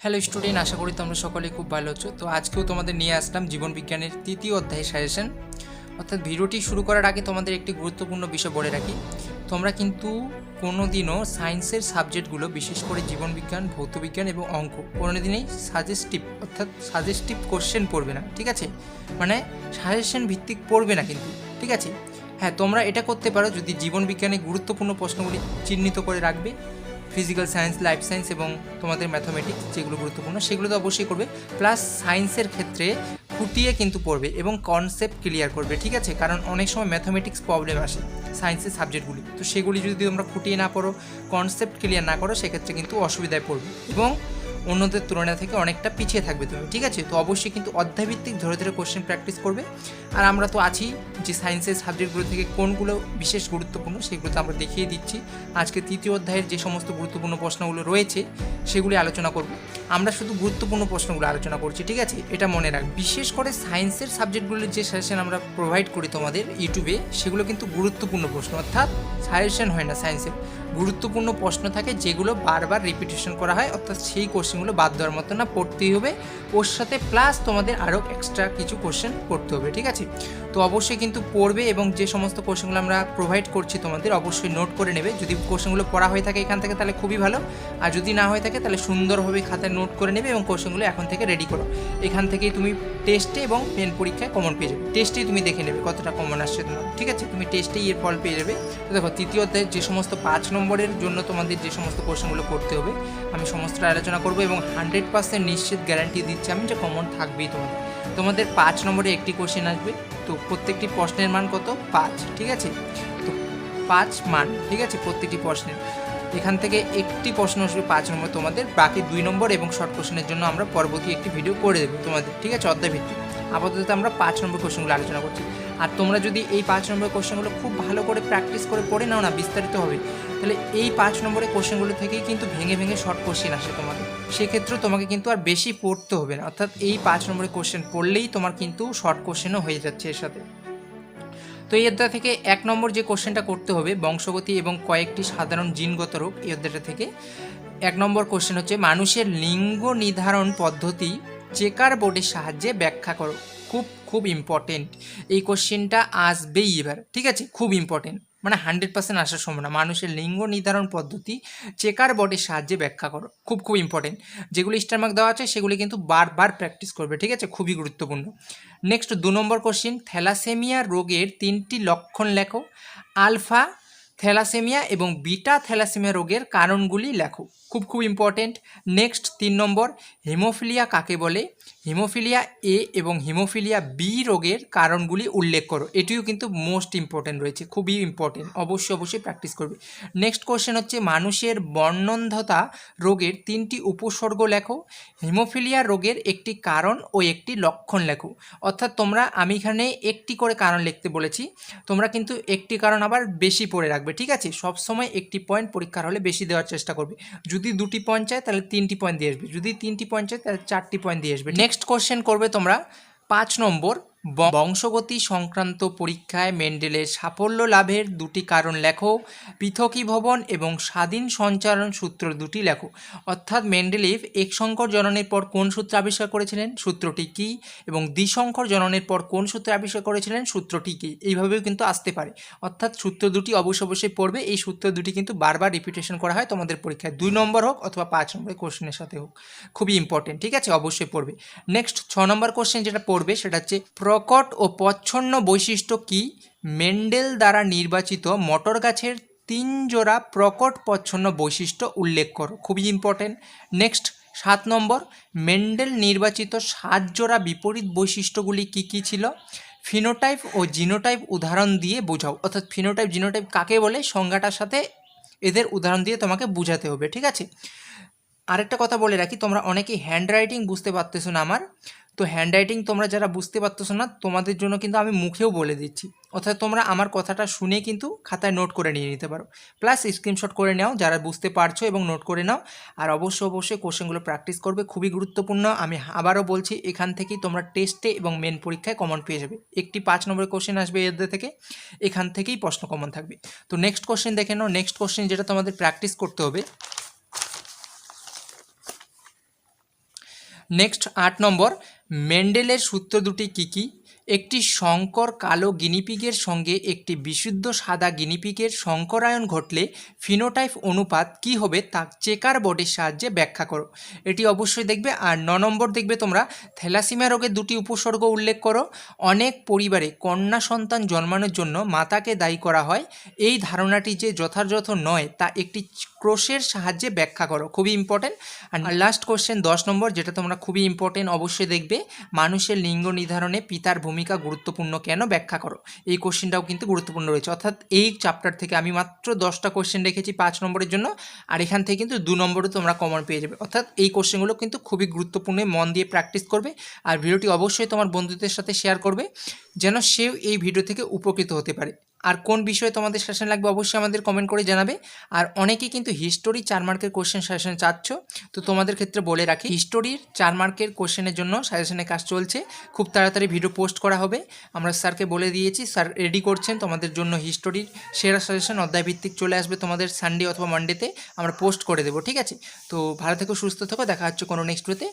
Hello student, আশা করি তোমরা সকলে খুব ভালো আছো। তো আজকেও তোমাদের নিয়ে আসলাম জীবন বিজ্ঞানের তৃতীয় অধ্যায়ের সাজেশন। অর্থাৎ ভিডিওটি শুরু করার আগে তোমাদের একটি গুরুত্বপূর্ণ বিষয় বলে রাখি, তোমরা কিন্তু কোনোদিনও সায়েন্সের সাবজেক্টগুলো, বিশেষ করে জীবনবিজ্ঞান, ভৌতবিজ্ঞান এবং অঙ্ক, কোনোদিনই সাজেস্টিভ কোশ্চেন পড়বে না, ঠিক আছে? মানে সাজেশন ভিত্তিক পড়বে না কিন্তু, ঠিক আছে? হ্যাঁ, তোমরা এটা করতে পারো যদি জীবনবিজ্ঞানে গুরুত্বপূর্ণ প্রশ্নগুলি চিহ্নিত করে রাখবে, ফিজিক্যাল সায়েন্স, লাইফ সায়েন্স এবং তোমাদের ম্যাথামেটিক্স যেগুলো গুরুত্বপূর্ণ সেগুলো তো অবশ্যই করবে। প্লাস সায়েন্সের ক্ষেত্রে খুঁটিয়ে কিন্তু পড়বে এবং কনসেপ্ট ক্লিয়ার করবে, ঠিক আছে? কারণ অনেক সময় ম্যাথামেটিক্স প্রবলেম আসে সায়েন্সের সাবজেক্টগুলি, তো সেগুলি যদি তোমরা খুঁটিয়ে না পড়ো, কনসেপ্ট ক্লিয়ার না করো, সেক্ষেত্রে কিন্তু অসুবিধায় পড়বে এবং অন্যদের তুলনা থেকে অনেকটা পিছিয়ে থাকবে তুমি, ঠিক আছে? তো অবশ্যই কিন্তু অধ্যায়ভিত্তিক ধরে ধরে কোশ্চেন প্র্যাকটিস করবে। আর আমরা তো আছি যে সায়েন্সের সাবজেক্টগুলো থেকে কোনগুলো বিশেষ গুরুত্বপূর্ণ সেগুলো তো আমরা দেখিয়ে দিচ্ছি। আজকে তৃতীয় অধ্যায়ের যে সমস্ত গুরুত্বপূর্ণ প্রশ্নগুলো রয়েছে সেগুলি আলোচনা করব। আমরা শুধু গুরুত্বপূর্ণ প্রশ্নগুলো আলোচনা করছি, ঠিক আছে? এটা মনে রাখ। বিশেষ করে সায়েন্সের সাবজেক্টগুলোর যে সাজেশন আমরা প্রোভাইড করি তোমাদের ইউটিউবে, সেগুলো কিন্তু গুরুত্বপূর্ণ প্রশ্ন, অর্থাৎ সাজেশন হয় না। সায়েন্সের গুরুত্বপূর্ণ প্রশ্ন থাকে যেগুলো বারবার রিপিটেশন করা হয়, অর্থাৎ সেই কোশ্চেনগুলো বাদ দেওয়ার মতো না, পড়তেই হবে। ওর সাথে প্লাস তোমাদের আরও এক্সট্রা কিছু কোশ্চেন পড়তে হবে, ঠিক আছে? তো অবশ্যই কিন্তু পড়বে এবং যে সমস্ত কোশ্চেনগুলো আমরা প্রোভাইড করছি তোমাদের অবশ্যই নোট করে নেবে। যদি কোশ্চেনগুলো পড়া হয়ে থাকে এখান থেকে তাহলে খুবই ভালো, আর যদি না হয়ে থাকে তাহলে সুন্দরভাবে খাতায় নোট করে নেবে এবং কোশ্চেনগুলো এখন থেকে রেডি করো। এখান থেকেই তুমি টেস্টে এবং মেন পরীক্ষায় কমন পেয়ে যাবে। টেস্টেই তুমি দেখে নেবে কতটা কমন আসছে তোমার, ঠিক আছে? তুমি টেস্টেই এর ফল পেয়ে যাবে। তো দেখো, তৃতীয় অধ্যায়ের যে সমস্ত 5 নম্বরের জন্য তোমাদের যে সমস্ত কোশ্চেনগুলো করতে হবে আমি সমস্তটা আলোচনা করবো এবং 100% নিশ্চিত গ্যারান্টি দিচ্ছি আমি যে কমন থাকবেই তোমাদের 5 নম্বরে একটি কোশ্চেন আসবে। তো প্রত্যেকটি প্রশ্নের মান কত? 5, ঠিক আছে? তো 5 মান, ঠিক আছে, প্রত্যেকটি প্রশ্নের। এখান থেকে একটি প্রশ্ন আসবে 5 নম্বর তোমাদের, বাকি 2 নম্বর এবং শর্ট কোশ্চেনের জন্য আমরা পরবর্তী একটি ভিডিও করে দেবো তোমাদের, ঠিক আছে, অধ্যায় ভিত্তিক। আপাতত আমরা 5 নম্বর কোশ্চেনগুলো আলোচনা করছি। আর তোমরা যদি এই 5 নম্বর কোশ্চেনগুলো খুব ভালো করে প্র্যাকটিস করে পড়ে নাও না বিস্তারিত হবে, তাহলে এই 5 নম্বরের কোশ্চেনগুলো থেকেই কিন্তু ভেঙে ভেঙে শর্ট কোশ্চেন আসে তোমাদের। সেক্ষেত্রে তোমাকে কিন্তু আর বেশি পড়তে হবে না, অর্থাৎ এই 5 নম্বরের কোশ্চেন পড়লেই তোমার কিন্তু শর্ট কোশ্চেনও হয়ে যাচ্ছে এর সাথে। তো এই অধ্যায় থেকে 1 নম্বর যে কোশ্চেনটা করতে হবে, বংশগতি এবং কয়েকটি সাধারণ জিনগত রোগ, এই অধ্যায়টা থেকে 1 নম্বর কোশ্চেন হচ্ছে মানুষের লিঙ্গ নির্ধারণ পদ্ধতি চেকার বোর্ডের সাহায্যে ব্যাখ্যা করো। খুব খুব ইম্পর্টেন্ট এই কোশ্চেনটা, আসবেই এবার, ঠিক আছে? খুব ইম্পর্টেন্ট, মানে 100% আসার সম্ভাবনা। মানুষের লিঙ্গ নির্ধারণ পদ্ধতি চেকার বোর্ডের সাহায্যে ব্যাখ্যা করো, খুব খুব ইম্পর্টেন্ট। যেগুলি স্টার মার্ক দেওয়া আছে সেগুলি কিন্তু বারবার প্র্যাকটিস করবে, ঠিক আছে? খুবই গুরুত্বপূর্ণ। নেক্সট 2 নম্বর কোশ্চেন, থ্যালাসেমিয়া রোগের 3টি লক্ষণ লেখো। আলফা থ্যালাসেমিয়া এবং বিটা থ্যালাসেমিয়া রোগের কারণগুলি লেখো, খুব খুব ইম্পর্টেন্ট। নেক্সট 3 নম্বর, হিমোফিলিয়া কাকে বলে? হিমোফিলিয়া এ এবং হিমোফিলিয়া বি রোগের কারণগুলি উল্লেখ করো। এটিও কিন্তু মোস্ট ইম্পর্টেন্ট রয়েছে, খুবই ইম্পর্টেন্ট, অবশ্যই প্র্যাকটিস করবে। নেক্সট কোশ্চেন হচ্ছে মানুষের বর্ণন্ধতা রোগের 3টি উপসর্গ লেখো। হিমোফিলিয়া রোগের একটি কারণ ও একটি লক্ষণ লেখো। অর্থাৎ আমি এখানে একটি করে কারণ লিখতে বলেছি, তোমরা কিন্তু একটি কারণ আবার বেশি পড়ে রাখবে, ঠিক আছে? সবসময় একটি পয়েন্ট পরীক্ষার হলে বেশি দেওয়ার চেষ্টা করবে। যদি 2টি পয়েন্ট চায় তাহলে 3টি পয়েন্ট দিয়ে আসবে, যদি 3টি পয়েন্ট চায় তাহলে 4টি পয়েন্ট দিয়ে আসবে। নেক্সট কোশ্চেন করবে তোমরা 5 নম্বর, বংশগতি সংক্রান্ত পরীক্ষায় মেন্ডেলের সাফল্য লাভের 2টি কারণ লেখো। পৃথকীভবন এবং স্বাধীন সঞ্চালন সূত্র 2টি লেখো। অর্থাৎ মেন্ডেলিভ একসংকর জননের পর কোন সূত্র আবিষ্কার করেছিলেন, সূত্রটি কী, এবং দ্বিসংকর জননের পর কোন সূত্র আবিষ্কার করেছিলেন, সূত্রটি কী, এইভাবেও কিন্তু আসতে পারে। অর্থাৎ সূত্র 2টি অবশ্যই পড়বে। এই সূত্র 2টি কিন্তু বারবার রিপিটেশন করা হয় তোমাদের পরীক্ষায়, 2 নম্বর হোক অথবা 5 নম্বরের কোশ্চেনের সাথে হোক, খুবই ইম্পর্টেন্ট, ঠিক আছে? অবশ্যই পড়বে। নেক্সট 6 নম্বর কোশ্চেন যেটা পড়বে সেটা হচ্ছে প্রকট ও প্রচ্ছন্ন বৈশিষ্ট্য কি? মেন্ডেল দ্বারা নির্বাচিত মটর গাছের 3 জোড়া প্রকট প্রচ্ছন্ন বৈশিষ্ট্য উল্লেখ করো, খুবই ইম্পর্টেন্ট। নেক্সট 7 নম্বর, মেন্ডেল নির্বাচিত 7 জোড়া বিপরীত বৈশিষ্ট্যগুলি কি কি ছিল? ফিনোটাইপ ও জিনোটাইপ উদাহরণ দিয়ে বোঝাও। অর্থাৎ ফিনোটাইপ জিনোটাইপ কাকে বলে সংজ্ঞাটার সাথে এদের উদাহরণ দিয়ে তোমাকে বোঝাতে হবে, ঠিক আছে? আরেকটা কথা বলে রাখি, তোমরা অনেকেই হ্যান্ড রাইটিং বুঝতে পারতেছো না আমার, তো হ্যান্ড রাইটিং তোমরা যারা বুঝতে পারতেছো না তোমাদের জন্য কিন্তু আমি মুখেও বলে দিচ্ছি। অর্থাৎ তোমরা আমার কথাটা শুনে কিন্তু খাতায় নোট করে নিয়ে নিতে পারো, প্লাস স্ক্রিনশট করে নাও যারা বুঝতে পারছো এবং নোট করে নাও। আর অবশ্যই কোশ্চেনগুলো প্র্যাকটিস করবে, খুবই গুরুত্বপূর্ণ। আমি আবারও বলছি, এখান থেকেই তোমরা টেস্টে এবং মেন পরীক্ষায় কমন পেয়ে যাবে। একটি 5 নম্বরের কোশ্চেন আসবে এদের থেকে, এখান থেকেই প্রশ্ন কমন থাকবে। তো নেক্সট কোশ্চেন দেখে নাও। নেক্সট কোশ্চেন যেটা তোমাদের প্র্যাকটিস করতে হবে, নেক্সট 8 নম্বর, মেন্ডেলের সূত্র দুটি কী কী? একটি সংকর কালো গিনিপিগের সঙ্গে একটি বিশুদ্ধ সাদা গিনিপিগের সংকরায়ন ঘটলে ফিনোটাইপ অনুপাত কী হবে তা চেকার বোর্ডের সাহায্যে ব্যাখ্যা করো। এটি অবশ্যই দেখবে। আর 9 নম্বর দেখবে তোমরা, থ্যালাসিমিয়া রোগের দুটি উপসর্গ উল্লেখ করো। অনেক পরিবারে কন্যা সন্তান জন্মানোর জন্য মাতাকে দায়ী করা হয়, এই ধারণাটি যে যথাযথ নয় তা একটি ক্রোশের সাহায্যে ব্যাখ্যা করো। খুবই ইম্পর্টেন্ট। আর লাস্ট কোশ্চেন 10 নম্বর, যেটা তোমরা খুবই ইম্পর্টেন্ট অবশ্যই দেখবে, মানুষের লিঙ্গ নির্ধারণে পিতার ভূমিকা গুরুত্বপূর্ণ কেন ব্যাখ্যা করো। এই কোশ্চেনটাও কিন্তু গুরুত্বপূর্ণ রয়েছে। অর্থাৎ এই চ্যাপ্টার থেকে আমি মাত্র 10টা কোশ্চেন রেখেছি 5 নম্বরের জন্য, আর এখান থেকে কিন্তু 2 নম্বরও তোমরা কমন পেয়ে যাবে। অর্থাৎ এই কোশ্চেনগুলো কিন্তু খুবই গুরুত্বপূর্ণ, মন দিয়ে প্র্যাকটিস করবে। আর ভিডিওটি অবশ্যই তোমার বন্ধুদের সাথে শেয়ার করবে, যেন সেও এই ভিডিও থেকে উপকৃত হতে পারে। আর কোন বিষয়ে তোমাদের সেশন লাগবে অবশ্যই আমাদের কমেন্ট করে জানাবে। আর অনেকেই কিন্তু হিস্টোরি 4 মার্কের কোশ্চেন সাজেশন চাচ্ছ, তো তোমাদের ক্ষেত্রে বলে রাখি, হিস্টোরির 4 মার্কের কোশ্চেনের জন্য সাজেশনের কাজ চলছে, খুব তাড়াতাড়ি ভিডিও পোস্ট করা হবে। আমরা স্যারকে বলে দিয়েছি, স্যার রেডি করছেন তোমাদের জন্য হিস্টোরির সেরা সাজেশন অধ্যায়ভিত্তিক চলে আসবে তোমাদের সানডে অথবা মানডেতে আমরা পোস্ট করে দেবো, ঠিক আছে? তো ভালো থেকো, সুস্থ থেকো, দেখা হচ্ছে কোনো নেক্সট ভিডিওতে।